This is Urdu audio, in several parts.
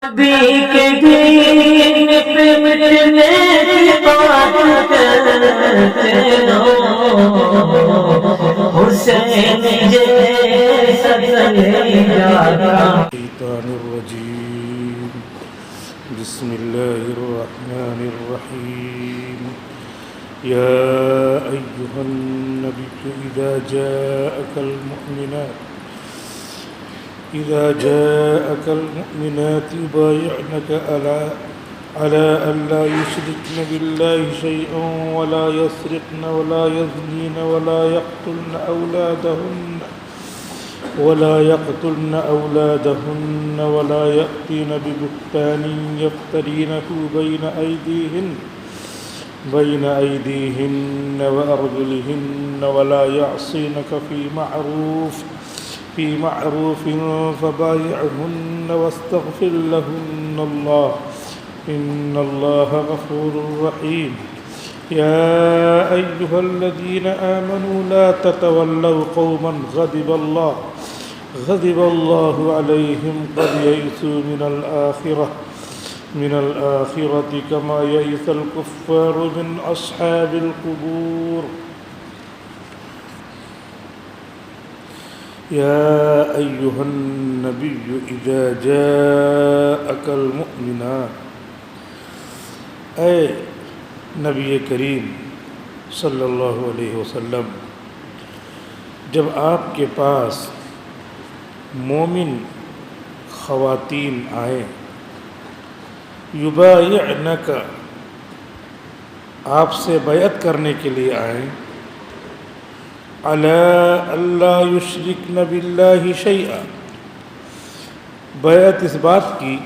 نبی کے دین پہ مٹنے کی بات کرتے رہو، حسین جیسا کلیجا۔ الشیطان الرجیم بسم اللہ الرحمن الرحیم یا ایہا النبی إذا جاءك المؤمنات يبايعنك على أن لا يشركن بالله شيئا ولا يسرقن ولا يزنين ولا يقتلن أولادهن ولا يأتين ببهتان يفترينه بين أيديهن وأرجلهن ولا يعصينك في معروف فبايعهن واستغفر لهن الله إن الله غفور رحيم يا أيها الذين آمنوا لا تتولوا قوما غضب الله عليهم قد يئسوا من الآخرة كما يئس الكفار من أصحاب القبور يا أيها النبي إذا جاءك المؤمنات اے نبی کریم صلی اللہ علیہ وسلم، جب آپ کے پاس مومن خواتین آئیں، یبایعنک آپ سے بیعت کرنے کے لیے آئیں، علی اللہ یشرکن باللہ شیئا، بیعت اس بات کی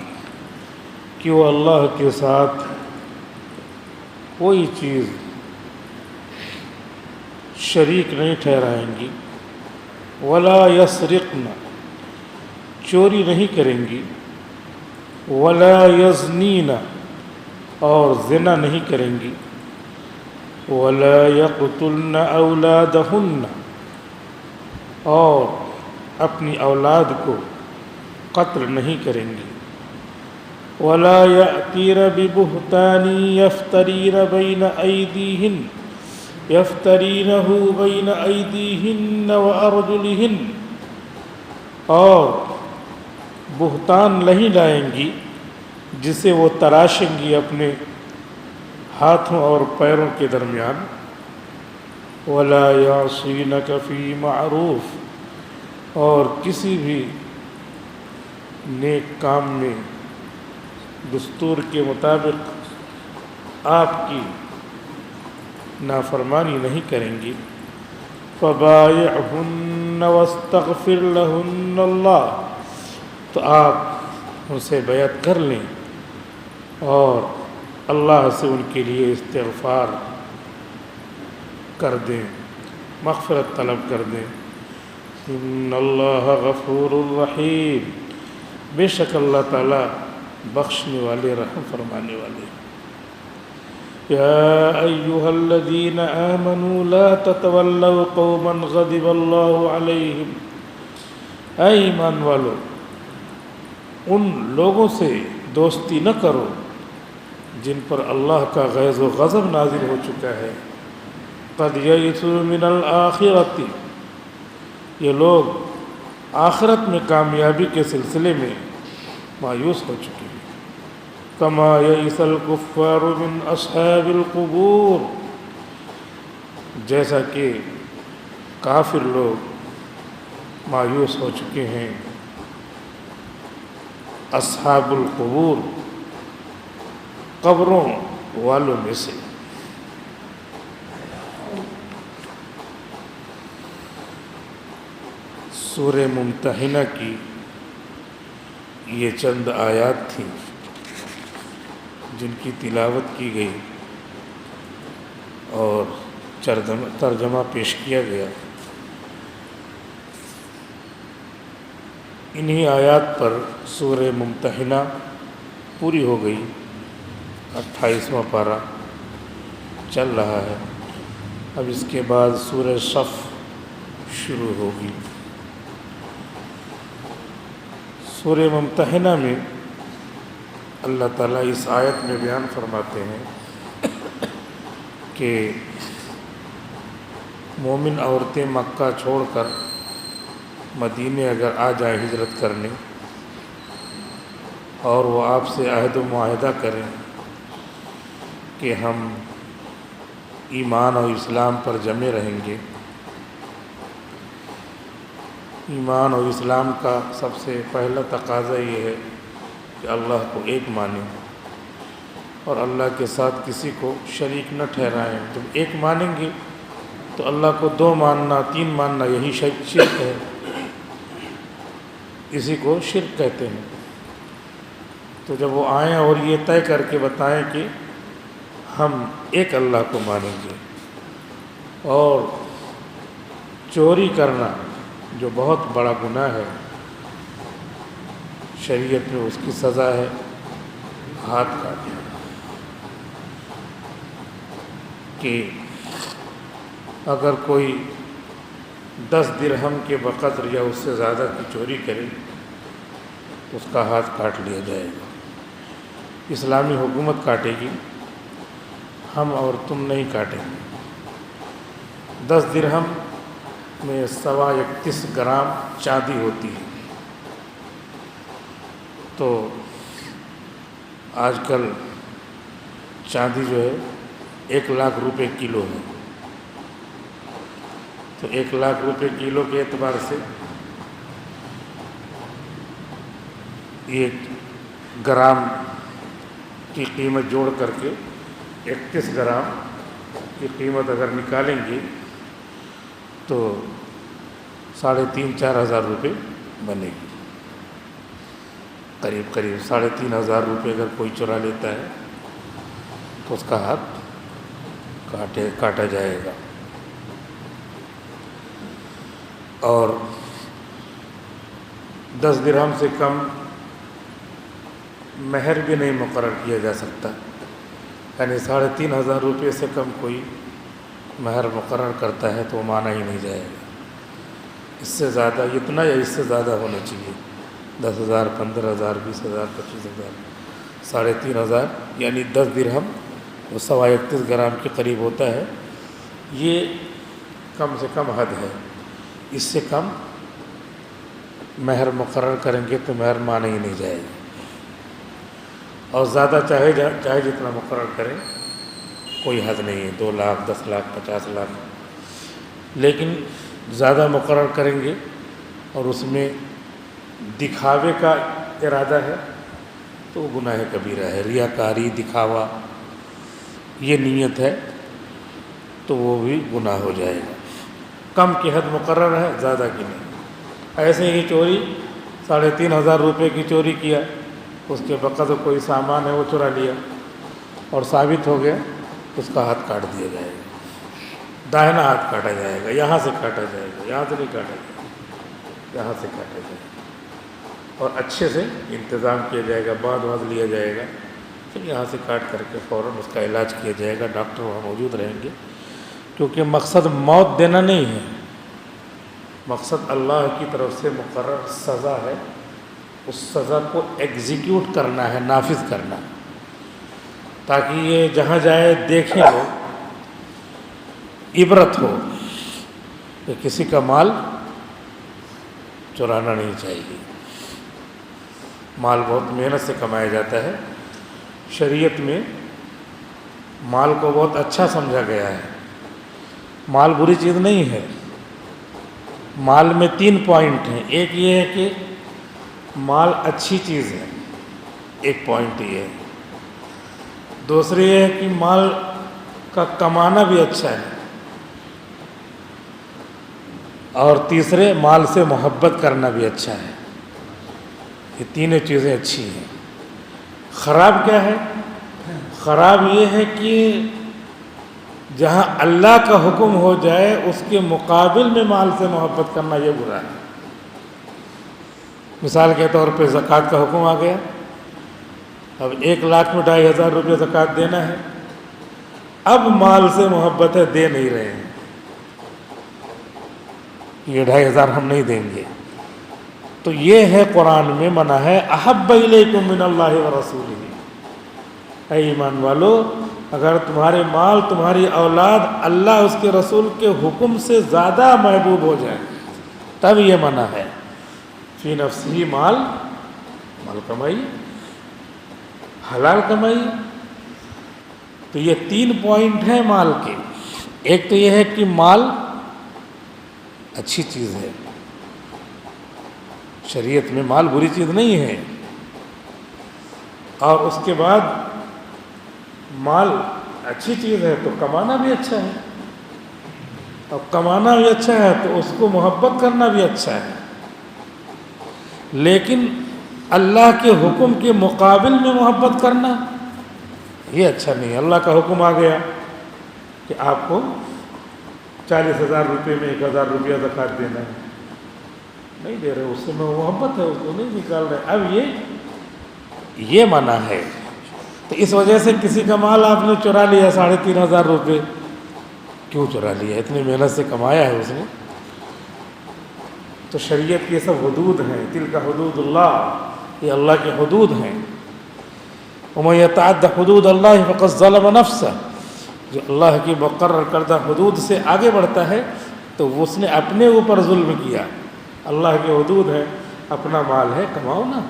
کہ وہ اللہ کے ساتھ کوئی چیز شریک نہیں ٹھہرائیں گی، ولا یسرقن چوری نہیں کریں گی، ولا یزنین اور زنا نہیں کریں گی، ولا یقتلن اولادہن اور اپنی اولاد کو قتل نہیں کریں گی، ولا یأتین ببہتان یفترینہ بین ایدیہن وارجلہن اور بہتان نہیں لائیں گی جسے وہ تراشیں گی اپنے ہاتھوں اور پیروں کے درمیان، ولا یعصینک فی معروف اور کسی بھی نیک کام میں دستور کے مطابق آپ کی نافرمانی نہیں کریں گی، فبایعہن واستغفر لہن اللہ تو آپ ان سے بیعت کر لیں اور اللہ سے ان کے لیے استغفار کر دیں، مغفرت طلب کر دیں۔ ان اللہ غفور الرحیم، بے شک اللہ تعالیٰ بخشنے والے رحم فرمانے والے۔ یا ایہا الذین آمنوا لا تتولوا قوما غضب اللہ علیہم، اے ایمان والو ان لوگوں سے دوستی نہ کرو جن پر اللہ کا غیظ و غضب نازل ہو چکا ہے، قد یئسوا من الآخرۃ یہ لوگ آخرت میں کامیابی کے سلسلے میں مایوس ہو چکے ہیں، کما یئس الکفار من اصحاب القبور جیسا کہ کافر لوگ مایوس ہو چکے ہیں اصحاب القبور قبروں والوں میں سے۔ سورہ ممتحنہ کی یہ چند آیات تھیں جن کی تلاوت کی گئی اور ترجمہ پیش کیا گیا۔ انہی آیات پر سورہ ممتحنہ پوری ہو گئی، 28واں پارہ چل رہا ہے۔ اب اس کے بعد سورہ صف شروع ہوگی۔ سورہ ممتحنہ میں اللہ تعالیٰ اس آیت میں بیان فرماتے ہیں کہ مومن عورتیں مکہ چھوڑ کر مدینے اگر آ جائیں ہجرت کرنے اور وہ آپ سے عہد و معاہدہ کریں کہ ہم ایمان اور اسلام پر جمے رہیں گے. ایمان اور اسلام کا سب سے پہلا تقاضا یہ ہے کہ اللہ کو ایک مانیں اور اللہ کے ساتھ کسی کو شریک نہ ٹھہرائیں. جب ایک مانیں گے تو اللہ کو 2 ماننا 3 ماننا یہی شرک ہے، اسی کو شرک کہتے ہیں. تو جب وہ آئیں اور یہ طے کر کے بتائیں کہ ہم ایک اللہ کو مانیں گے، اور چوری کرنا جو بہت بڑا گناہ ہے شریعت میں اس کی سزا ہے ہاتھ کاٹنا. کہ اگر کوئی 10 درہم کے بقدر یا اس سے زیادہ کی چوری کرے تو اس کا ہاتھ کاٹ لیا جائے گا. اسلامی حکومت کاٹے گی، ہم اور تم نہیں کاٹیں گے. 10 درہم میں 31.25 گرام چاندی ہوتی ہے. تو آج کل چاندی جو ہے 1 لاکھ روپے کلو ہے. تو 1 لاکھ روپے کلو کے اعتبار سے 1 گرام کی قیمت جوڑ کر کے 31 گرام کی قیمت اگر نکالیں گے تو 3,500-4 ہزار روپے بنے گی. قریب 3,500 روپے اگر کوئی چرا لیتا ہے تو اس کا ہاتھ کاٹا جائے گا. اور 10 درہم سے کم مہر بھی نہیں مقرر کیا جا سکتا. یعنی 3,500 روپے سے کم کوئی مہر مقرر کرتا ہے تو وہ مانا ہی نہیں جائے گا. اس سے زیادہ اتنا یا اس سے زیادہ ہونا چاہیے. 10,000 15,000 20,000 25,000 3,500 یعنی 10 درہم وہ 31.25 گرام کے قریب ہوتا ہے. یہ کم سے کم حد ہے. اس سے کم مہر مقرر کریں گے تو مہر مانا ہی نہیں جائے گا. اور زیادہ چاہے جتنا مقرر کریں کوئی حد نہیں ہے. 2 لاکھ 10 لاکھ 50 لاکھ. لیکن زیادہ مقرر کریں گے اور اس میں دکھاوے کا ارادہ ہے تو وہ گناہ کبیرہ ہے. ریاکاری دکھاوا یہ نیت ہے تو وہ بھی گناہ ہو جائے گا. کم کی حد مقرر ہے، زیادہ کی نہیں. ایسے ہی چوری 3,500 روپے کی چوری کیا، اس کے بقدر کوئی سامان ہے وہ چرا لیا اور ثابت ہو گیا اس کا ہاتھ کاٹ دیا جائے گا. داہنا ہاتھ کاٹا جائے گا، یہاں سے کاٹا جائے گا، یہاں سے نہیں کاٹا جائے گا، یہاں سے کاٹا جائے گا. اور اچھے سے انتظام کیا جائے گا، باندھ لیا جائے گا، پھر یہاں سے کاٹ کر کے فوراً اس کا علاج کیا جائے گا. ڈاکٹر وہاں موجود رہیں گے، کیونکہ مقصد موت دینا نہیں ہے. مقصد اللہ کی طرف سے مقرر سزا ہے، اس سزا کو ایگزیکیوٹ کرنا ہے، نافذ کرنا، تاکہ یہ جہاں جائے دیکھیں لوگ، عبرت ہو کہ کسی کا مال چرانا نہیں چاہیے. مال بہت محنت سے کمایا جاتا ہے. شریعت میں مال کو بہت اچھا سمجھا گیا ہے. مال بری چیز نہیں ہے. مال میں 3 پوائنٹ ہیں. ایک یہ ہے کہ مال اچھی چیز ہے، ایک پوائنٹ یہ ہے. دوسری یہ ہے کہ مال کا کمانا بھی اچھا ہے. اور تیسرے مال سے محبت کرنا بھی اچھا ہے. یہ تینوں چیزیں اچھی ہیں. خراب کیا ہے؟ خراب یہ ہے کہ جہاں اللہ کا حکم ہو جائے اس کے مقابل میں مال سے محبت کرنا یہ برا ہے. مثال کے طور پہ زکوٰۃ کا حکم آ گیا. اب 1 لاکھ میں 2,500 روپے زکوٰۃ دینا ہے. اب مال سے محبت ہے، دے نہیں رہے ہیں، یہ 2,500 ہم نہیں دیں گے. تو یہ ہے قرآن میں منع ہے احب الیکم من اللہ و رسولہ. اے ایمان والو، اگر تمہارے مال تمہاری اولاد اللہ اس کے رسول کے حکم سے زیادہ محبوب ہو جائے تب یہ منع ہے. فی نفسی مال کمائی، حلال کمائی. تو یہ 3 پوائنٹ ہیں مال کے. ایک تو یہ ہے کہ مال اچھی چیز ہے، شریعت میں مال بری چیز نہیں ہے. اور اس کے بعد مال اچھی چیز ہے تو کمانا بھی اچھا ہے. اب کمانا بھی اچھا ہے تو اس کو محبت کرنا بھی اچھا ہے. لیکن اللہ کے حکم کے مقابل میں محبت کرنا یہ اچھا نہیں ہے. اللہ کا حکم آ گیا کہ آپ کو 40,000 روپے میں 1,000 روپیہ زکوٰۃ دینا ہے، نہیں دے رہے، اس سے میں محبت ہے، اس کو نہیں نکال رہے. اب یہ منع ہے. تو اس وجہ سے کسی کا مال آپ نے چرا لیا 3,500 روپے. کیوں چرا لیا؟ اتنی محنت سے کمایا ہے اس نے. تو شریعت کی یہ سب حدود ہیں. تلک حدود اللہ، یہ اللہ کی حدود ہیں. ومن یتعد حدود اللہ فقد ظلم نفسہ، جو اللہ کی مقرر کردہ حدود سے آگے بڑھتا ہے تو اس نے اپنے اوپر ظلم کیا. اللہ کی حدود ہے، اپنا مال ہے، کماؤ نا.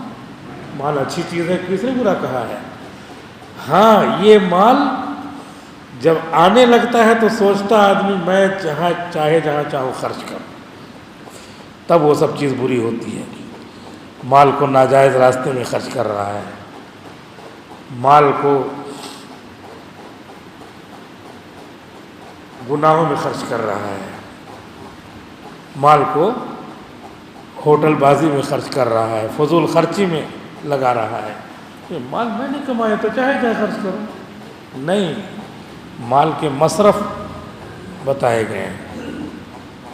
مال اچھی چیز ہے، کس نے برا کہا ہے؟ ہاں، یہ مال جب آنے لگتا ہے تو سوچتا آدمی میں جہاں چاہوں خرچ کروں، تب وہ سب چیز بری ہوتی ہے. مال کو ناجائز راستے میں خرچ کر رہا ہے، مال کو گناہوں میں خرچ کر رہا ہے، مال کو ہوٹل بازی میں خرچ کر رہا ہے، فضول خرچی میں لگا رہا ہے. یہ مال میں نے کمایا تو چاہے کیا خرچ کروں. نہیں، مال کے مصرف بتائے گئے ہیں.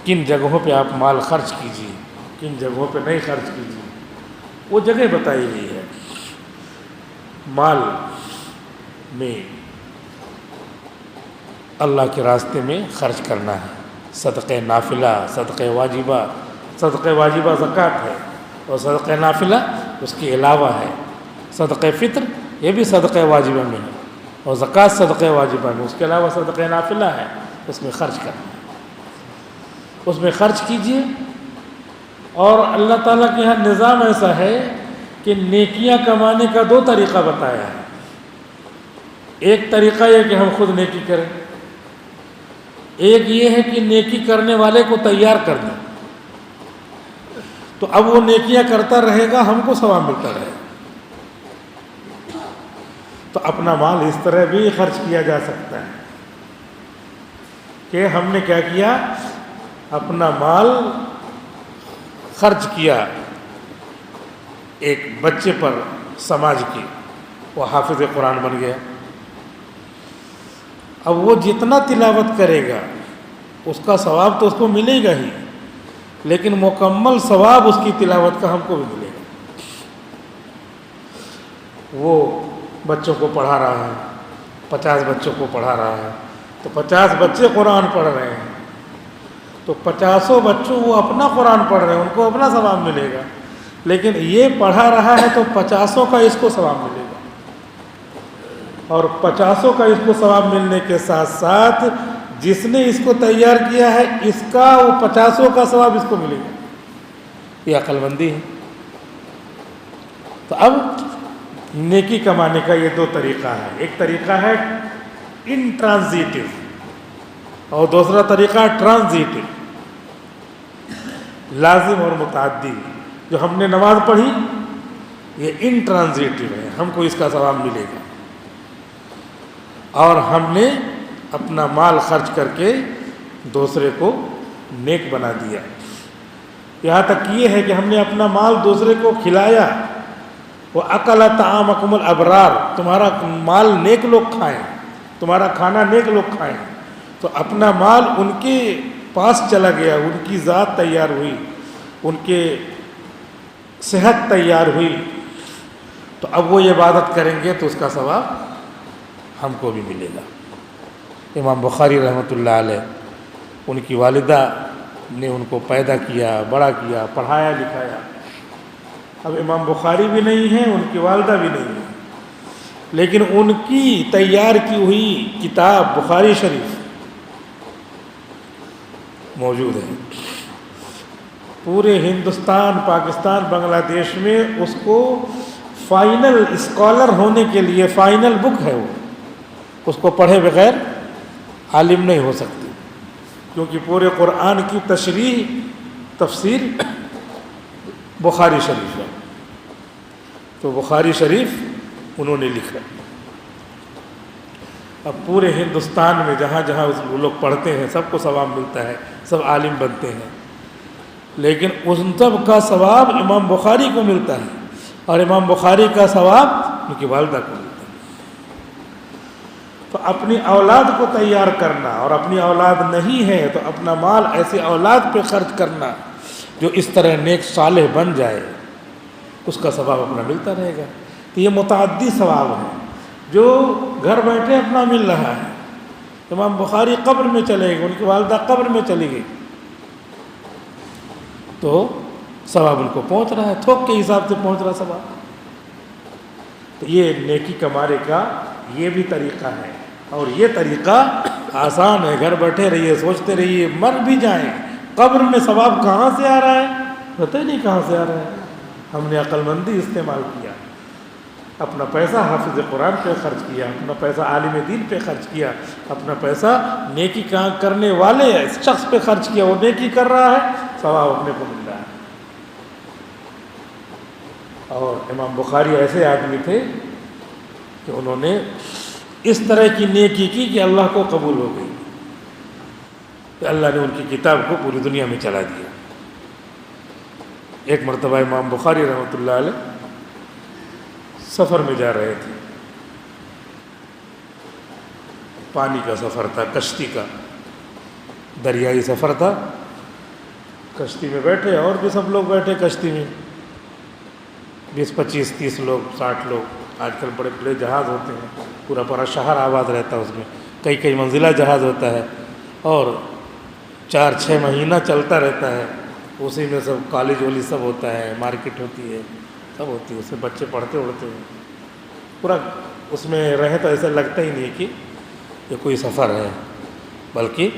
کن جگہوں پہ آپ مال خرچ کیجیے، کن جگہوں پہ نہیں خرچ کیجیے، وہ جگہ بتائی گئی ہے. مال میں اللہ کے راستے میں خرچ کرنا ہے. صدقہ نافلہ، صدقہ واجبہ. صدقہ واجبہ زکوٰۃ ہے، اور صدقہ نافلہ اس کے علاوہ ہے. صدقہ فطر یہ بھی صدقہ واجبہ میں ہے، اور زکوٰۃ صدقہ واجبہ میں. اس کے علاوہ صدقہ نافلہ ہے، اس میں خرچ کرنا ہے. اس میں خرچ کیجیے. اور اللہ تعالیٰ کے یہاں نظام ایسا ہے کہ نیکیاں کمانے کا 2 طریقہ بتایا ہے. ایک طریقہ یہ کہ ہم خود نیکی کریں، ایک یہ ہے کہ نیکی کرنے والے کو تیار کر دیں. تو اب وہ نیکیاں کرتا رہے گا، ہم کو ثواب ملتا رہے گا. تو اپنا مال اس طرح بھی خرچ کیا جا سکتا ہے کہ ہم نے کیا کیا، اپنا مال خرچ کیا ایک بچے پر سماج کی، وہ حافظ قرآن بن گیا. اب وہ جتنا تلاوت کرے گا اس کا ثواب تو اس کو ملے گا ہی، لیکن مکمل ثواب اس کی تلاوت کا ہم کو بھی ملے گا. وہ بچوں کو پڑھا رہا ہے، 50 بچوں کو پڑھا رہا ہے، تو 50 بچے قرآن پڑھ رہے ہیں، تو 50 بچوں وہ اپنا قرآن پڑھ رہے ہیں، ان کو اپنا ثواب ملے گا. لیکن یہ پڑھا رہا ہے تو 50 کا اس کو ثواب ملے گا، اور 50 کا اس کو ثواب ملنے کے ساتھ ساتھ جس نے اس کو تیار کیا ہے اس کا وہ 50 کا ثواب اس کو ملے گا. یہ عقل مندی ہے. تو اب نیکی کمانے کا یہ 2 طریقہ ہے. ایک طریقہ ہے انٹرانزیٹو اور دوسرا طریقہ ٹرانزیٹو، لازم اور متعدی. جو ہم نے نماز پڑھی یہ انٹرانزیٹو ہے، ہم کو اس کا ثواب ملے گا. اور ہم نے اپنا مال خرچ کر کے دوسرے کو نیک بنا دیا. یہاں تک یہ ہے کہ ہم نے اپنا مال دوسرے کو کھلایا. وَأَكَلَ طَعَامَكُمُ الْأَبْرَارُ، تمہارا مال نیک لوگ کھائیں، تمہارا کھانا نیک لوگ کھائیں. تو اپنا مال ان کے پاس چلا گیا، ان کی ذات تیار ہوئی، ان کے صحت تیار ہوئی. تو اب وہ عبادت کریں گے تو اس کا ثواب ہم کو بھی ملے گا. امام بخاری رحمۃ اللہ علیہ، ان کی والدہ نے ان کو پیدا کیا، بڑا کیا، پڑھایا لکھایا. اب امام بخاری بھی نہیں ہیں، ان کی والدہ بھی نہیں ہے، لیکن ان کی تیار کی ہوئی کتاب بخاری شریف موجود ہے۔ پورے ہندوستان، پاکستان، بنگلہ دیش میں اس کو فائنل اسکالر ہونے کے لیے فائنل بک ہے وہ، اس کو پڑھے بغیر عالم نہیں ہو سکتی، کیونکہ پورے قرآن کی تشریح تفسیر بخاری شریف ہے، تو بخاری شریف انہوں نے لکھا۔ اب پورے ہندوستان میں جہاں جہاں وہ لوگ پڑھتے ہیں سب کو ثواب ملتا ہے، سب عالم بنتے ہیں، لیکن ان سب کا ثواب امام بخاری کو ملتا ہے، اور امام بخاری کا ثواب ان کی والدہ کو ملتا ہے۔ تو اپنی اولاد کو تیار کرنا، اور اپنی اولاد نہیں ہے تو اپنا مال ایسی اولاد پہ خرچ کرنا جو اس طرح نیک صالح بن جائے، اس کا ثواب اپنا ملتا رہے گا۔ تو یہ متعدی ثواب ہے جو گھر بیٹھے اپنا مل رہا ہے۔ امام بخاری قبر میں چلے گئے، ان کی والدہ قبر میں چلی گئی، تو ثواب ان کو پہنچ رہا ہے، تھوک کے حساب سے پہنچ رہا ثواب۔ تو یہ نیکی کمانے کا یہ بھی طریقہ ہے، اور یہ طریقہ آسان ہے۔ گھر بیٹھے رہیے، سوچتے رہیے، مر بھی جائیں قبر میں ثواب کہاں سے آ رہا ہے، پتہ ہی نہیں کہاں سے آ رہا ہے۔ ہم نے عقل مندی استعمال کیا، اپنا پیسہ حافظ قرآن پہ خرچ کیا، اپنا پیسہ عالم دین پہ خرچ کیا، اپنا پیسہ نیکی کام کرنے والے شخص پہ خرچ کیا، وہ نیکی کر رہا ہے، ثواب اپنے کو مل رہا ہے۔ اور امام بخاری ایسے آدمی تھے کہ انہوں نے اس طرح کی نیکی کی کہ اللہ کو قبول ہو گئی، کہ اللہ نے ان کی کتاب کو پوری دنیا میں چلا دیا۔ ایک مرتبہ امام بخاری رحمۃ اللہ علیہ سفر میں جا رہے تھے، پانی کا سفر تھا، کشتی کا، دریائی سفر تھا۔ کشتی میں بیٹھے، اور بھی سب لوگ بیٹھے کشتی میں، 20 25 30 لوگ، 60 لوگ۔ آج کل بڑے بڑے جہاز ہوتے ہیں، پورا پورا شہر آباد رہتا ہے اس میں، کئی کئی منزلہ جہاز ہوتا ہے، اور 4-6 مہینہ چلتا رہتا ہے، اسی میں سب کالج والی سب ہوتا ہے، مارکیٹ ہوتی ہے، سب ہوتی ہے، اس میں بچے پڑھتے اڑتے ہیں، پورا اس میں رہے تو ایسا لگتا ہی نہیں کہ یہ کوئی سفر ہے، بلکہ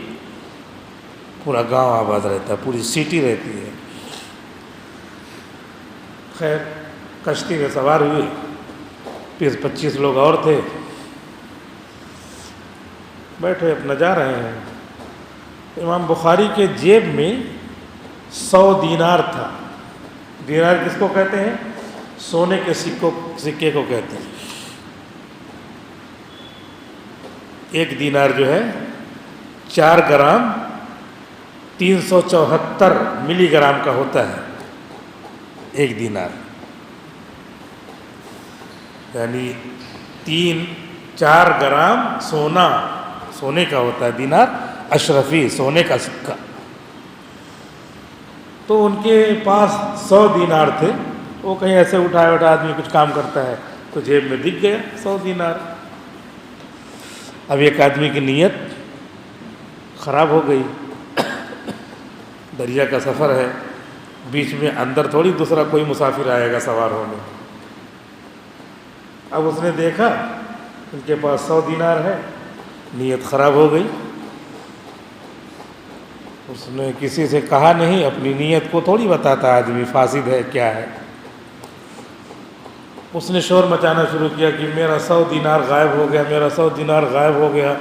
پورا گاؤں آباد رہتا ہے، پوری سٹی رہتی ہے۔ خیر کشتی میں سوار ہوئے، 20-25 لوگ اور تھے، بیٹھے اپنا جا رہے ہیں۔ امام بخاری کے جیب میں 100 دینار تھا۔ دینار کس کو کہتے ہیں؟ سونے کے سکے کو کہتے ہیں۔ 1 دینار جو ہے 4 گرام 374 ملی گرام کا ہوتا ہے، 1 دینار، یعنی 3-4 گرام سونے کا ہوتا ہے دینار، اشرفی سونے کا سکہ۔ تو ان کے پاس 100 دینار تھے، وہ کہیں ایسے اٹھائے آدمی کچھ کام کرتا ہے تو جیب میں دکھ گیا 100 دینار۔ اب ایک آدمی کی نیت خراب ہو گئی، دریا کا سفر ہے، بیچ میں اندر تھوڑی دوسرا کوئی مسافر آئے گا سوار ہونے۔ اب اس نے دیکھا ان کے پاس 100 دینار ہے، نیت خراب ہو گئی۔ اس نے کسی سے کہا نہیں، اپنی نیت کو تھوڑی بتاتا آدمی فاسد ہے کیا ہے۔ اس نے شور مچانا شروع کیا کہ میرا 100 دینار غائب ہو گیا، میرا 100 دینار غائب ہو گیا۔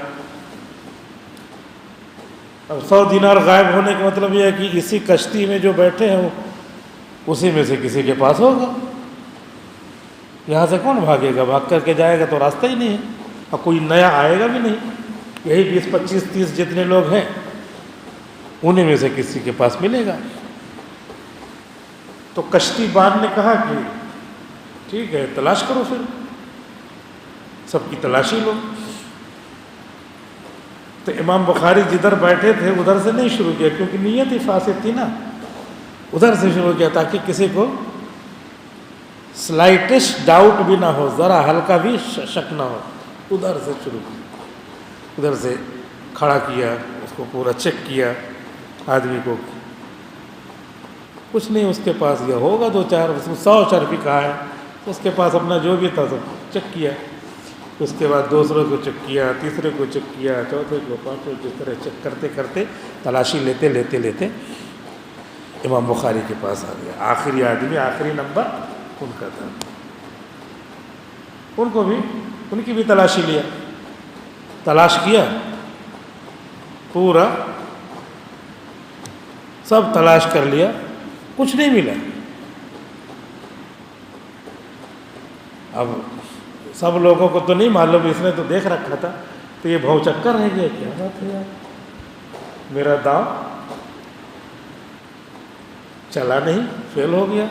اب 100 دینار غائب ہونے کا مطلب یہ ہے کہ اسی کشتی میں جو بیٹھے ہیں اسی میں سے کسی کے پاس ہوگا۔ یہاں سے کون بھاگے گا؟ بھاگ کر کے جائے گا تو راستہ ہی نہیں ہے، اور کوئی نیا آئے گا بھی نہیں۔ یہی 20-25-30 جتنے لوگ ہیں انہیں میں سے کسی کے پاس ملے گا۔ تو کشتی بان نے کہا کہ ٹھیک ہے، تلاش کرو، پھر سب کی تلاشی لو۔ تو امام بخاری جدھر بیٹھے تھے ادھر سے نہیں شروع کیا، کیونکہ نیت ہی فاسد تھی نا، ادھر سے شروع کیا تاکہ کسی کو سلائٹسٹ ڈاؤٹ بھی نہ ہو، ذرا ہلکا بھی شک نہ ہو۔ ادھر سے شروع کیا، ادھر سے کھڑا کیا، اس کو پورا چیک کیا آدمی کو، کچھ نہیں اس کے پاس گیا، ہوگا 2-4، 100 شرفی کہا ہے، تو اس کے پاس اپنا جو بھی تھا سب چیک کیا، اس کے بعد دوسروں کو چیک کیا، تیسرے کو چیک کیا، چوتھے کو، پانچویں کو، اس طرح چیک کرتے کرتے تلاشی لیتے لیتے لیتے امام بخاری کے پاس آ گیا۔ آخری آدمی، آخری نمبر ان کا تھا، ان کی بھی تلاشی لیا، تلاش کیا، پورا سب تلاش کر لیا، کچھ نہیں ملا۔ اب سب لوگوں کو تو نہیں معلوم، اس نے تو دیکھ رکھا تھا، تو یہ بھو چکر رہ گیا، کیا بات ہے یار، میرا داؤ چلا نہیں، فیل ہو گیا۔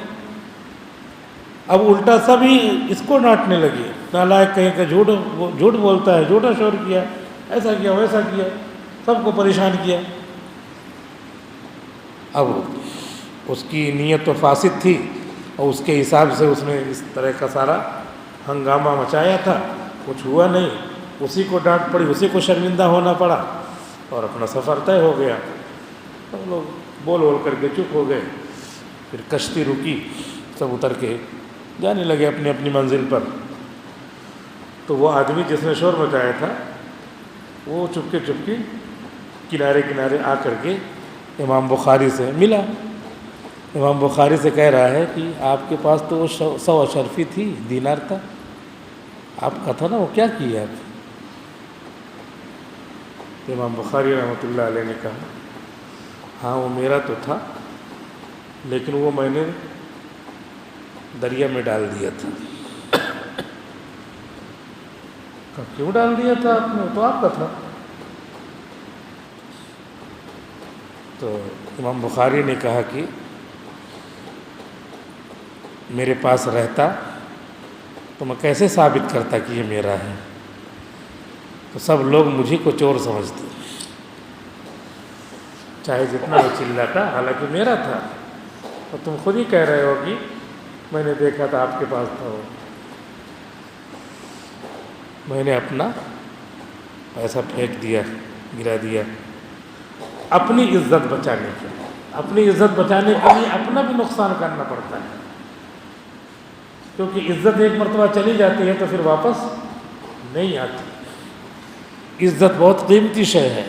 اب الٹا سب ہی اس کو ڈانٹنے لگے، نالائق کہیں کہ جھوٹ بولتا ہے، جھوٹا شور کیا، ایسا کیا ویسا کیا، سب کو پریشان کیا۔ اب اس کی نیت تو فاسد تھی، اور اس کے حساب سے اس نے اس طرح کا سارا ہنگامہ مچایا تھا، کچھ ہوا نہیں، اسی کو ڈانٹ پڑی، اسی کو شرمندہ ہونا پڑا، اور اپنا سفر طے ہو گیا۔ سب لوگ بول کر کے چپ ہو گئے، پھر کشتی رکی، سب اتر کے جانے لگے اپنی اپنی منزل پر۔ تو وہ آدمی جس نے شور مچایا تھا، وہ چپکے کنارے آ کر کے امام بخاری سے ملا۔ امام بخاری سے کہہ رہا ہے کہ آپ کے پاس تو 100 اشرفی تھی، دینار تھا، آپ کا تھا نا، وہ کیا کیا آپ؟ امام بخاری رحمۃ اللہ علیہ نے کہا ہاں وہ میرا تو تھا، لیکن وہ میں نے دریا میں ڈال دیا تھا۔ کہا کیوں ڈال دیا تھا آپ نے؟ تو آپ کا تھا۔ تو امام بخاری نے کہا کہ میرے پاس رہتا تو میں کیسے ثابت کرتا کہ یہ میرا ہے؟ تو سب لوگ مجھے کو چور سمجھتے، چاہے جتنا وہ چلاتا، حالانکہ میرا تھا، اور تم خود ہی کہہ رہے ہو کہ میں نے دیکھا تھا آپ کے پاس تھا وہ۔ میں نے اپنا پیسہ پھینک دیا، گرا دیا، اپنی عزت بچانے کے لیے۔ اپنی عزت بچانے کے لیے اپنا بھی نقصان کرنا پڑتا ہے، کیونکہ عزت ایک مرتبہ چلی جاتی ہے تو پھر واپس نہیں آتی۔ عزت بہت قیمتی شے ہے،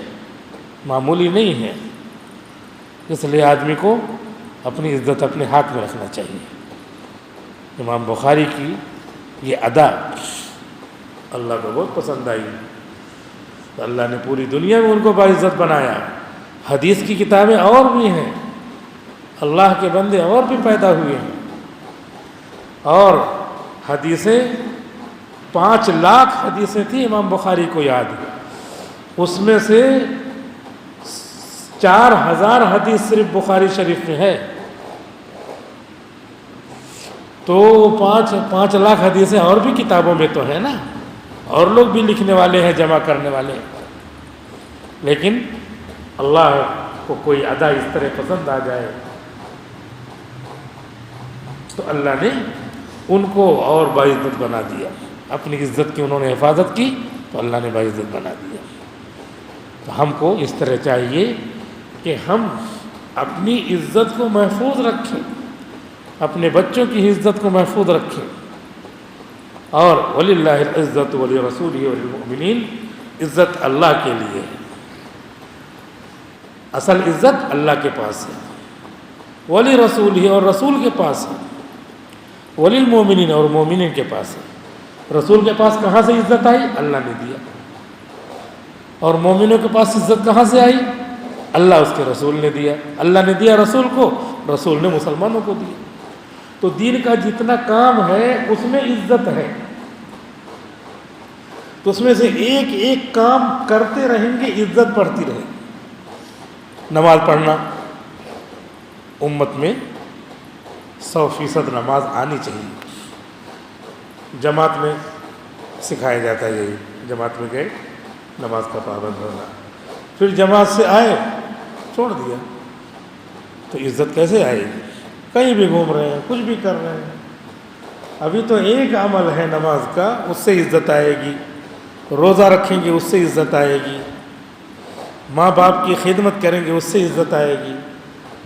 معمولی نہیں ہے، اس لیے آدمی کو اپنی عزت اپنے ہاتھ میں رکھنا چاہیے۔ امام بخاری کی یہ ادا اللہ کو بہت پسند آئی، تو اللہ نے پوری دنیا میں ان کو باعزت بنایا۔ حدیث کی کتابیں اور بھی ہیں، اللہ کے بندے اور بھی پیدا ہوئے ہیں، اور حدیثیں 5 لاکھ حدیثیں تھیں امام بخاری کو یاد ہے، اس میں سے 4000 حدیث صرف بخاری شریف میں ہے۔ تو 5 لاکھ حدیثیں اور بھی کتابوں میں تو ہے نا، اور لوگ بھی لکھنے والے ہیں، جمع کرنے والے ہیں، لیکن اللہ کو کوئی ادا اس طرح پسند آ جائے تو اللہ نے ان کو اور باعزت بنا دیا۔ اپنی عزت کی انہوں نے حفاظت کی تو اللہ نے باعزت بنا دیا۔ تو ہم کو اس طرح چاہیے کہ ہم اپنی عزت کو محفوظ رکھیں، اپنے بچوں کی عزت کو محفوظ رکھیں، اور وَلِلَّهِ الْعِزَّةُ وَلِرَسُولِهِ وَلِلْمُؤْمِنِينَ، عزت اللہ کے لیے ہے، اصل عزت اللہ کے پاس ہے، وَلِرَسُولِهِ اور رسول کے پاس ہے، وَلِلْمُؤْمِنِينَ اور مومنین کے پاس ہے۔ رسول کے پاس کہاں سے عزت آئی؟ اللہ نے دیا۔ اور مومنوں کے پاس عزت کہاں سے آئی؟ اللہ اس کے رسول نے دیا۔ اللہ نے دیا رسول کو، رسول نے مسلمانوں کو دیا۔ تو دین کا جتنا کام ہے اس میں عزت ہے، تو اس میں سے ایک ایک کام کرتے رہیں گے، عزت بڑھتی رہے گی۔ نماز پڑھنا، امت میں 100% نماز آنی چاہیے، جماعت میں سکھایا جاتا ہے، یہی جماعت میں گئے نماز کا پابند ہونا، پھر جماعت سے آئے چھوڑ دیا، تو عزت کیسے آئے گی؟ کہیں بھی گھوم رہے ہیں، کچھ بھی کر رہے ہیں، ابھی تو ایک عمل ہے نماز کا، اس سے عزت آئے گی، روزہ رکھیں گے اس سے عزت آئے گی، ماں باپ کی خدمت کریں گے اس سے عزت آئے گی،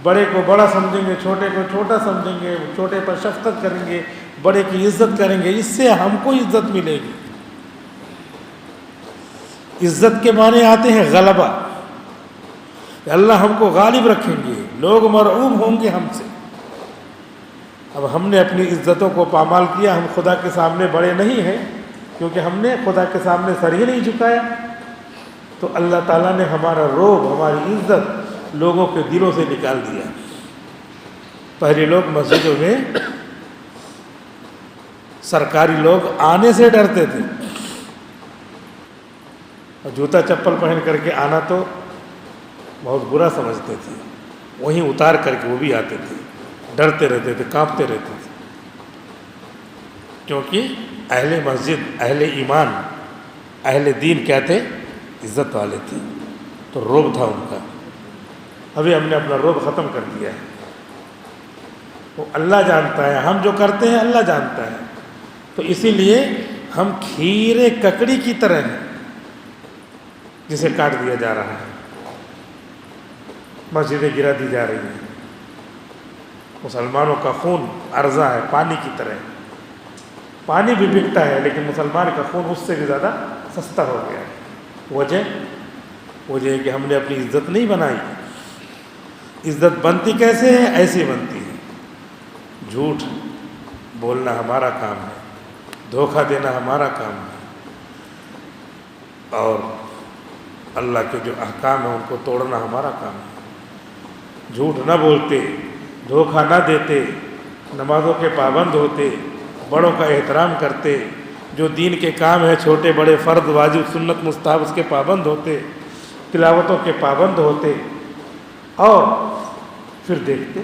بڑے کو بڑا سمجھیں گے، چھوٹے کو چھوٹا سمجھیں گے، چھوٹے پر شفقت کریں گے، بڑے کی عزت کریں گے، اس سے ہم کو عزت ملے گی۔ عزت کے معنی آتے ہیں غلبہ، کہ اللہ ہم کو غالب رکھیں گے، لوگ مرعوب ہوں گے ہم سے۔ اب ہم نے اپنی عزتوں کو پامال کیا، ہم خدا کے سامنے بڑے نہیں ہیں، کیونکہ ہم نے خدا کے سامنے سر ہی نہیں جھکایا، تو اللہ تعالیٰ نے ہمارا رعب، ہماری عزت لوگوں کے دلوں سے نکال دیا۔ پہلے لوگ مسجدوں میں سرکاری لوگ آنے سے ڈرتے تھے، اور جوتا چپل پہن کر کے آنا تو بہت برا سمجھتے تھے، وہیں اتار کر کے وہ بھی آتے تھے، ڈرتے رہتے تھے، کانپتے رہتے تھے، کیونکہ اہل مسجد، اہل ایمان، اہل دین کیا تھے؟ عزت والے تھے، تو رعب تھا ان کا۔ ابھی ہم نے اپنا رعب ختم کر دیا ہے، وہ اللہ جانتا ہے، ہم جو کرتے ہیں اللہ جانتا ہے، تو اسی لیے ہم کھیرے ککڑی کی طرح ہیں جسے کاٹ دیا جا رہا ہے، مسجدیں گرا دی جا رہی ہیں، مسلمانوں کا خون ارزاں ہے، پانی کی طرح ہے، پانی بھی بکتا ہے لیکن مسلمان کا خون اس سے بھی زیادہ سستا ہو گیا ہے۔ وجہ ہے کہ ہم نے اپنی عزت نہیں بنائی۔ عزت بنتی کیسے ہے؟ ایسے بنتی ہے، جھوٹ بولنا ہمارا کام ہے، دھوکہ دینا ہمارا کام ہے، اور اللہ کے جو احکام ہیں ان کو توڑنا ہمارا کام ہے۔ جھوٹ نہ بولتے، دھوکہ نہ دیتے، نمازوں کے پابند ہوتے، بڑوں کا احترام کرتے، جو دین کے کام ہیں چھوٹے بڑے فرض واجب سنت مستحب اس کے پابند ہوتے، تلاوتوں کے پابند ہوتے، اور پھر دیکھتے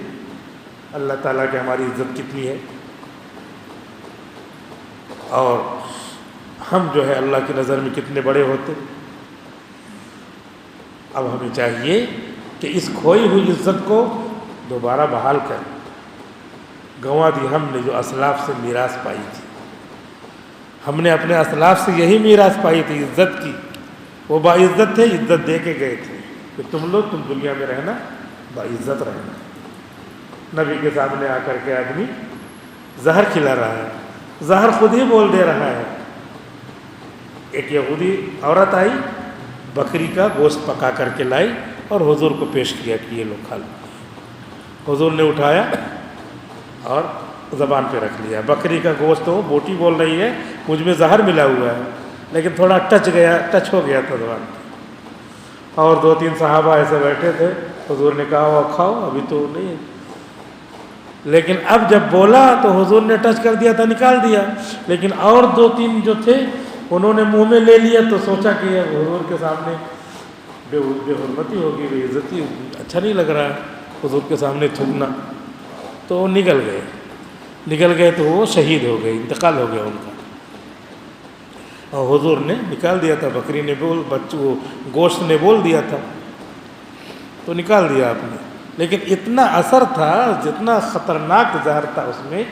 اللہ تعالیٰ کی ہماری عزت کتنی ہے، اور ہم جو ہے اللہ کی نظر میں کتنے بڑے ہوتے۔ اب ہمیں چاہیے کہ اس کھوئی ہوئی عزت کو دوبارہ بحال کریں۔ گنوا دی ہم نے جو اسلاف سے میراث پائی تھی، ہم نے اپنے اسلاف سے یہی میراث پائی تھی عزت کی، وہ باعزت تھے، عزت دے کے گئے تھے کہ تم دنیا میں رہنا، باعزت رہنا۔ نبی کے سامنے آ کر کے آدمی زہر کھلا رہا ہے، زہر خود ہی بول دے رہا ہے۔ ایک یہودی عورت آئی، بکری کا گوشت پکا کر کے لائی اور حضور کو پیش کیا کہ یہ لو کھا لو۔ حضور نے اٹھایا اور زبان پہ رکھ لیا، بکری کا گوشت ہو، بوٹی بول رہی ہے مجھ میں زہر ملا ہوا ہے، لیکن تھوڑا ٹچ ہو گیا تھا زبان پہ۔ اور 2-3 صحابہ ایسے بیٹھے تھے، حضور نے کہا وہ کھاؤ، ابھی تو نہیں ہے، لیکن اب جب بولا تو حضور نے ٹچ کر دیا تھا، نکال دیا، لیکن اور 2-3 جو تھے انہوں نے منہ میں لے لیا، تو سوچا کہ حضور کے سامنے بے حرمتی ہوگی، بے عزتی ہوگی، اچھا نہیں لگ رہا ہے حضور کے سامنے تھوکنا، تو وہ نکل گئے تو وہ شہید ہو گئے، انتقال ہو گیا ان کا۔ اور حضور نے نکال دیا تھا، بکری نے وہ گوشت نے بول دیا تھا تو نکال دیا آپ نے، لیکن اتنا اثر تھا، جتنا خطرناک زہر تھا اس میں،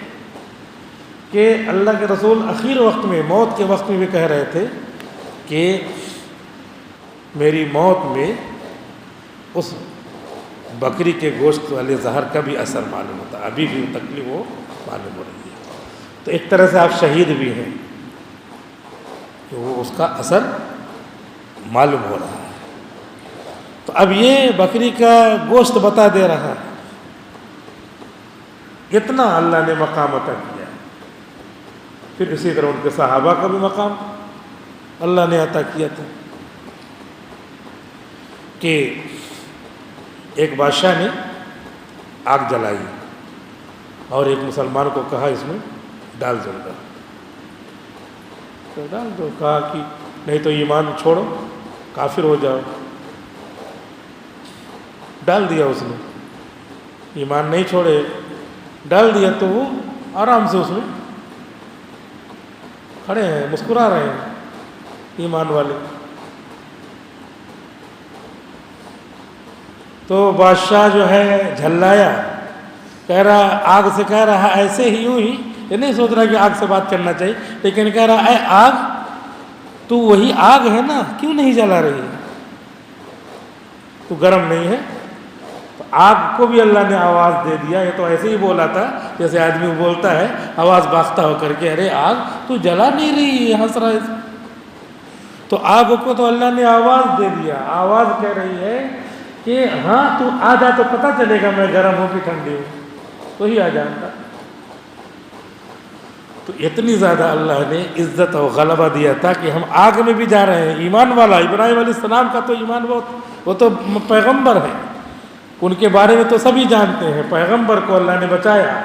کہ اللہ کے رسول اخیر وقت میں، موت کے وقت میں بھی کہہ رہے تھے کہ میری موت میں اس بکری کے گوشت والے زہر کا بھی اثر معلوم ہوتا، ابھی بھی تکلیف وہ معلوم ہو رہی ہے۔ تو ایک طرح سے آپ شہید بھی ہیں کہ وہ اس کا اثر معلوم ہو رہا ہے۔ تو اب یہ بکری کا گوشت بتا دے رہا ہے، اتنا اللہ نے مقام عطا کیا۔ پھر اسی طرح ان کے صحابہ کا بھی مقام اللہ نے عطا کیا تھا کہ ایک بادشاہ نے آگ جلائی اور ایک مسلمان کو کہا اس میں ڈال دوں گا، تو ڈال دو، کہا کہ نہیں تو ایمان چھوڑو، کافر ہو جاؤ۔ ڈال دیا اس نے، ایمان نہیں چھوڑے، ڈال دیا، تو وہ آرام سے اس میں کھڑے ہیں، مسکرا رہے ہیں ایمان والے۔ تو بادشاہ جو ہے جھلایا، کہہ رہا، آگ سے کہہ رہا ایسے ہی یوں ہی، یہ نہیں سوچ رہا کہ آگ سے بات کرنا چاہیے، لیکن کہہ رہا اے آگ، تو وہی آگ ہے نا، کیوں نہیں جلا رہی ہے؟ تو گرم نہیں ہے؟ تو آگ کو بھی اللہ نے آواز دے دیا. یہ تو ایسے ہی بولا تھا جیسے آدمی بولتا ہے آواز باختہ ہو کر کے, ارے آگ تو جلا نہیں رہی, ہنس رہا ہے. تو آگ کو تو اللہ نے آواز دے دیا. آواز کہہ رہی ہے کہ ہاں تو آ جا, تو پتہ چلے گا میں گرم ہوں کہ ٹھنڈی ہوں, تو ہی آ جاتا. تو اتنی زیادہ اللہ نے عزت اور غلبہ دیا تھا کہ ہم آگ میں بھی جا رہے ہیں. ایمان والا ابراہیم علیہ السلام کا تو ایمان وہ تو پیغمبر ہے, ان کے بارے میں تو سبھی جانتے ہیں. پیغمبر کو اللہ نے بچایا,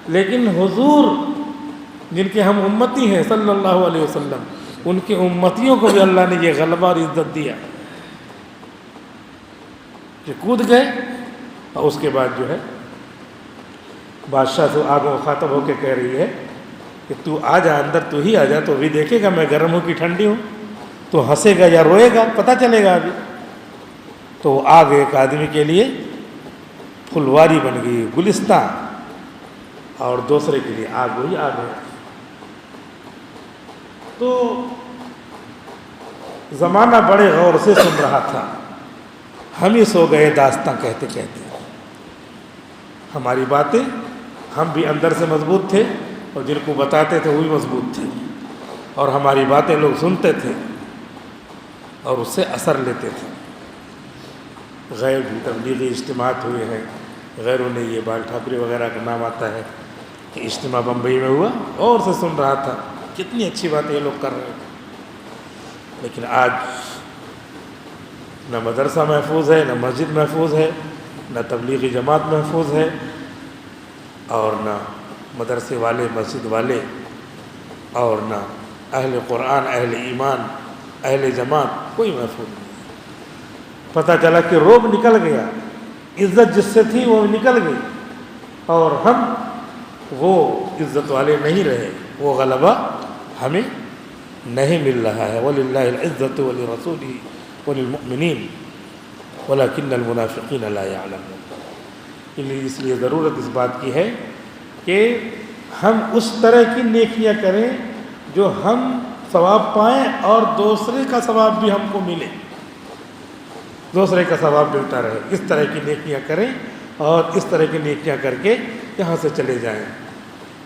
لیکن حضور جن کے ہم امتی ہیں صلی اللہ علیہ وسلم, ان کے امتیوں کو بھی اللہ نے یہ غلبہ اور عزت دیا کہ کود گئے. اور اس کے بعد جو ہے بادشاہ سے آگ مخاطب ہو کے کہہ رہی ہے کہ تو آ جا اندر, تو ہی آ جا, تو ابھی دیکھے گا میں گرم ہوں کہ ٹھنڈی ہوں, تو ہنسے گا یا روئے گا پتہ چلے گا ابھی. تو وہ آگ ایک آدمی کے لیے پھلواری بن گئی, گلستان, اور دوسرے کے لیے آگ وہی آگ ہے. تو زمانہ بڑے غور سے سن رہا تھا. ہم ہی سو گئے داستاں کہتے کہتے. ہماری باتیں, ہم بھی اندر سے مضبوط تھے اور جن کو بتاتے تھے وہ بھی مضبوط تھے, اور ہماری باتیں لوگ سنتے تھے اور اس سے اثر لیتے تھے. غیر بھی تبلیغی اجتماعات ہوئے ہیں, غیروں نے, یہ بال ٹھاکرے وغیرہ کا نام آتا ہے کہ اجتماع بمبئی میں ہوا, اور سے سن رہا تھا کتنی اچھی باتیں یہ لوگ کر رہے ہیں. لیکن آج نہ مدرسہ محفوظ ہے, نہ مسجد محفوظ ہے, نہ تبلیغی جماعت محفوظ ہے, اور نہ مدرسے والے, مسجد والے, اور نہ اہل قرآن, اہل ایمان, اہل جماعت, کوئی محفوظ نہیں. پتہ چلا کہ روب نکل گیا, عزت جس سے تھی وہ نکل گئی, اور ہم وہ عزت والے نہیں رہے, وہ غلبہ ہمیں نہیں مل رہا ہے. وَلِلَّهِ الْعِزَّةُ وَلِرَسُولِهِ وَلِلْمُؤْمِنِينَ وَلَكِنَّ الْمُنَافِقِينَ لَا يَعْلَمُونَ. اس لیے ضرورت اس بات کی ہے کہ ہم اس طرح کی نیکیاں کریں جو ہم ثواب پائیں اور دوسرے کا ثواب بھی ہم کو ملے, دوسرے کا ثواب ملتا رہے. اس طرح کی نیکیاں کریں اور اس طرح کی نیکیاں کر کے یہاں سے چلے جائیں.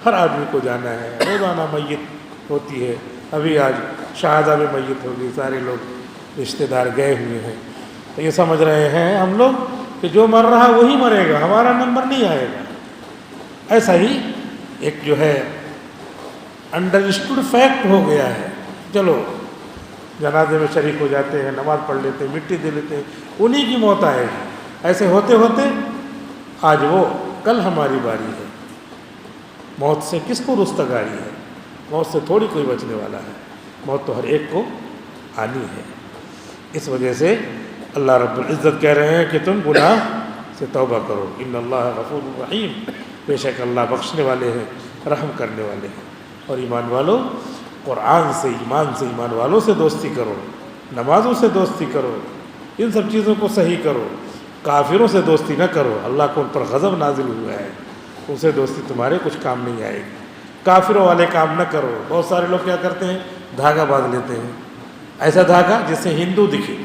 ہر آدمی کو جانا ہے, روزانہ میت ہوتی ہے. ابھی آج شہادہ میں میت ہوگی, سارے لوگ رشتہ دار گئے ہوئے ہیں. تو یہ سمجھ رہے ہیں ہم لوگ کہ جو مر رہا وہی مرے گا, ہمارا نمبر نہیں آئے گا. ایسا ہی ایک جو ہے انڈرسٹوڈ فیکٹ ہو گیا ہے. چلو جنازے میں شریک ہو جاتے ہیں, نماز پڑھ لیتے ہیں, مٹی دے لیتے ہیں, انہی کی موت آئے گی. ایسے ہوتے ہوتے آج وہ, کل ہماری باری ہے. موت سے کس کو رستگاری ہے؟ موت سے تھوڑی کوئی بچنے والا ہے. موت تو ہر ایک کو آنی ہے. اس وجہ سے اللہ رب العزت کہہ رہے ہیں کہ تم گناہ سے توبہ کرو. ان اللہ غفور رحیم, بے شک اللہ بخشنے والے ہیں, رحم کرنے والے ہیں. اور ایمان والو, قرآن سے, ایمان سے, ایمان والوں سے دوستی کرو, نمازوں سے دوستی کرو, ان سب چیزوں کو صحیح کرو. کافروں سے دوستی نہ کرو, اللہ کو ان پر غضب نازل ہوا ہے, ان سے دوستی تمہارے کچھ کام نہیں آئے گی. کافروں والے کام نہ کرو. بہت سارے لوگ کیا کرتے ہیں, دھاگا باندھ لیتے ہیں, ایسا دھاگا جس سے ہندو دکھے,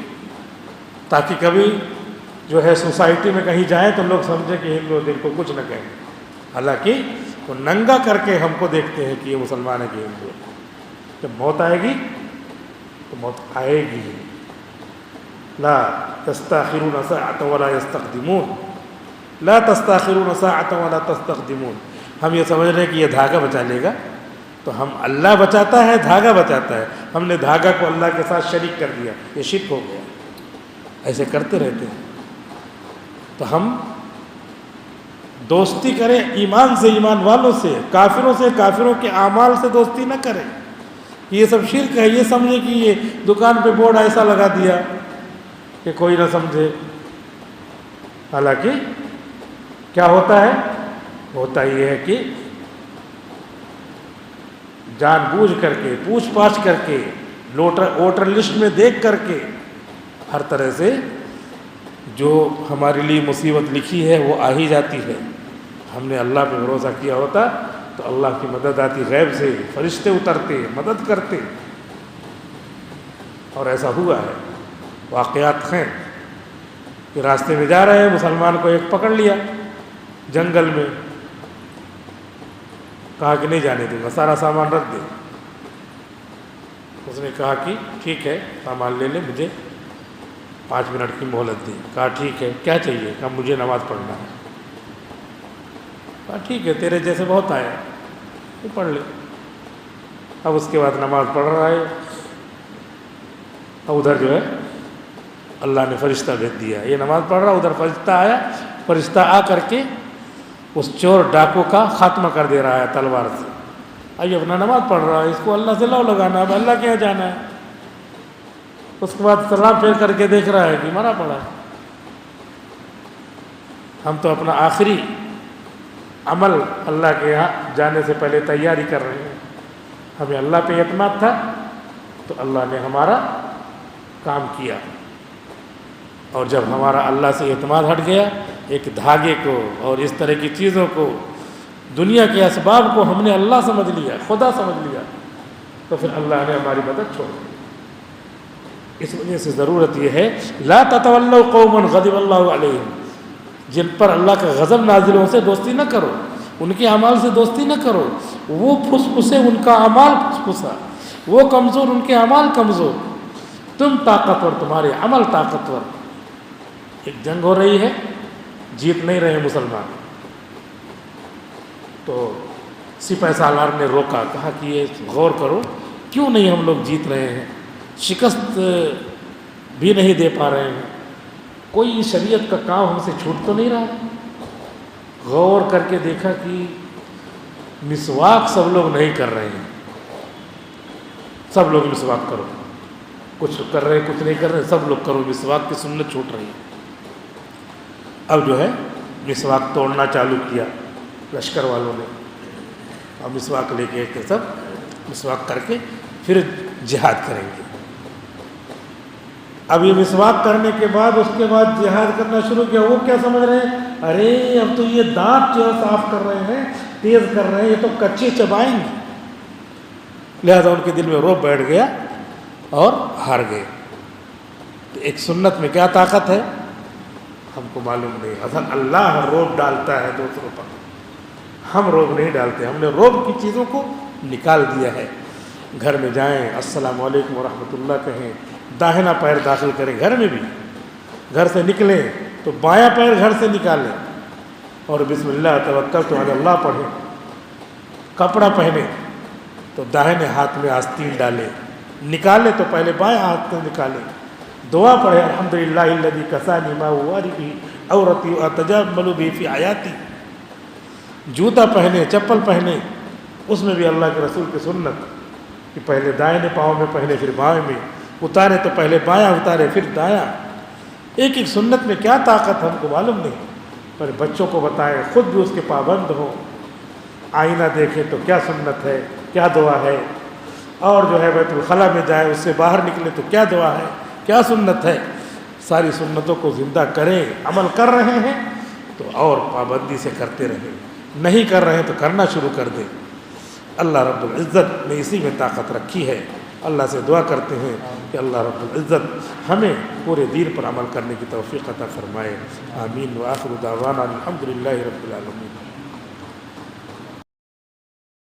تاکہ کبھی جو ہے سوسائٹی میں کہیں جائیں تو لوگ سمجھیں کہ ہندو دل کو کچھ نہ کہیں. حالانکہ وہ ننگا کر کے ہم کو دیکھتے ہیں کہ یہ مسلمان ہے کہ ہندو ہے. جب موت آئے گی تو موت آئے گی. لا تستاخرون ساعة ولا يستقدمون, لا تستاخرون ساعة ولا تستقدمون. ہم یہ سمجھ رہے ہیں کہ یہ دھاگا بچا لے گا, تو ہم, اللہ بچاتا ہے, دھاگا بچاتا ہے. ہم نے دھاگا کو اللہ کے ساتھ شریک کر دیا, یہ شرک ہو گیا. ایسے کرتے رہتے ہیں. تو ہم دوستی کریں ایمان سے, ایمان والوں سے. کافروں سے, کافروں کے اعمال سے دوستی نہ کریں. یہ سب شرک ہے. یہ سمجھے کہ یہ دکان پہ بورڈ ایسا لگا دیا کہ کوئی نہ سمجھے. حالانکہ کیا ہوتا ہے, ہوتا یہ ہے کہ جان بوجھ کر کے, پوچھ پاچھ کر کے, ووٹر لسٹ میں دیکھ کر کے, ہر طرح سے جو ہمارے لیے مصیبت لکھی ہے وہ آ ہی جاتی ہے. ہم نے اللہ پہ بھروسہ کیا ہوتا تو اللہ کی مدد آتی, غیب سے فرشتے اترتے, مدد کرتے. اور ایسا ہوا ہے, واقعات ہیں کہ راستے میں جا رہے ہیں، مسلمان کو ایک پکڑ لیا جنگل میں، کہا کہ نہیں جانے دوں گا، سارا سامان رکھ دے۔ اس نے کہا کہ ٹھیک ہے سامان لے لے، مجھے 5 منٹ کی مہلت دی۔ کہا ٹھیک ہے، کیا چاہیے؟ کہا مجھے نماز پڑھنا ہے۔ کہا ٹھیک ہے، تیرے جیسے بہت آئے، تو پڑھ لے۔ اب اس کے بعد نماز پڑھ رہا ہے، اب ادھر جو ہے اللہ نے فرشتہ بھیج دیا، یہ نماز پڑھ رہا، ادھر فرشتہ آیا، فرشتہ آ کر کے اس چور ڈاکو کا خاتمہ کر دے رہا ہے تلوار سے۔ اب یہ اپنا نماز پڑھ رہا ہے، اس کو اللہ سے لو لگانا ہے، اب اللہ کے یہاں جانا ہے۔ اس کے بعد سلام پھیر کر کے دیکھ رہا ہے کہ مرا پڑا ہے۔ ہم تو اپنا آخری عمل اللہ کے یہاں جانے سے پہلے تیاری کر رہے ہیں۔ ہمیں اللہ پہ اعتماد تھا تو اللہ نے ہمارا کام کیا، اور جب ہمارا اللہ سے اعتماد ہٹ گیا، ایک دھاگے کو اور اس طرح کی چیزوں کو، دنیا کے اسباب کو ہم نے اللہ سمجھ لیا، خدا سمجھ لیا، تو پھر اللہ نے ہماری مدد چھوڑ دی۔ اس وجہ سے ضرورت یہ ہے لا تتولوا قوما غضب اللہ علیہم، جن پر اللہ کا غضب نازل ہو سے دوستی نہ کرو، ان کے اعمال سے دوستی نہ کرو۔ وہ پھسپھسے، ان کا اعمال پھسپھسا، وہ کمزور، ان کے اعمال کمزور، تم طاقتور، تمہارے عمل طاقتور۔ ایک جنگ ہو رہی ہے، جیت نہیں رہے مسلمان، تو سپہ سالار نے روکا، کہا کہ یہ غور کرو کیوں نہیں ہم لوگ جیت رہے ہیں، شکست بھی نہیں دے پا رہے ہیں، کوئی شریعت کا کام ہم سے چھوٹ تو نہیں رہا۔ غور کر کے دیکھا کہ مسواک سب لوگ نہیں کر رہے ہیں، سب لوگ مسواک کرو، کچھ کر رہے کچھ نہیں کر رہے، سب لوگ کرو، مسواک کی سنت چھوٹ رہی ہے۔ اب جو ہے مسواک توڑنا چالو کیا لشکر والوں نے، اور مسواک لے کے سب مسواک کر کے پھر جہاد کریں گے۔ اب یہ مسواک کرنے کے بعد اس کے بعد جہاد کرنا شروع کیا۔ وہ کیا سمجھ رہے ہیں، ارے اب تو یہ دانت جو ہے صاف کر رہے ہیں، تیز کر رہے ہیں، یہ تو کچے چبائیں گے، لہذا ان کے دل میں رعب بیٹھ گیا اور ہار گئے۔ تو ایک سنت میں کیا طاقت ہے ہم کو معلوم نہیں، اصل اللہ رعب ڈالتا ہے دوسروں پر، ہم رعب نہیں ڈالتے۔ ہم نے رعب کی چیزوں کو نکال دیا ہے۔ گھر میں جائیں السلام علیکم ورحمۃ اللہ کہیں، داہنا پیر داخل کریں، گھر میں بھی، گھر سے نکلیں تو بایاں پیر گھر سے نکالیں اور بسم اللہ توکلت علی اللہ پڑھیں۔ کپڑا پہنیں تو داہنے ہاتھ میں آستین ڈالیں، نکالیں تو پہلے بائیں ہاتھ میں نکالیں، دعا پڑھیں الحمدللہ الذی کسانی ما واری بہ عورتی اتجمل بہ فی حیاتی۔ جوتا پہنے، چپل پہنے، اس میں بھی اللہ کے رسول کی سنت کہ پہلے دائیں پاؤں میں پہنے پھر بائیں میں اتارے، تو پہلے بایاں اتارے پھر دایاں۔ ایک ایک سنت میں کیا طاقت ہم کو معلوم نہیں، پر بچوں کو بتائیں، خود بھی اس کے پابند ہوں، آئینہ دیکھیں تو کیا سنت ہے، کیا دعا ہے، اور جو ہے بیت الخلاء میں جائیں اس سے باہر نکلے تو کیا دعا ہے، کیا سنت ہے۔ ساری سنتوں کو زندہ کریں، عمل کر رہے ہیں تو اور پابندی سے کرتے رہیں، نہیں کر رہے ہیں تو کرنا شروع کر دیں۔ اللہ رب العزت نے اسی میں طاقت رکھی ہے۔ اللہ سے دعا کرتے ہیں کہ اللہ رب العزت ہمیں پورے دین پر عمل کرنے کی توفیق عطا فرمائے۔ آمین۔ وآخر دعوانا الحمدللہ رب العالمین۔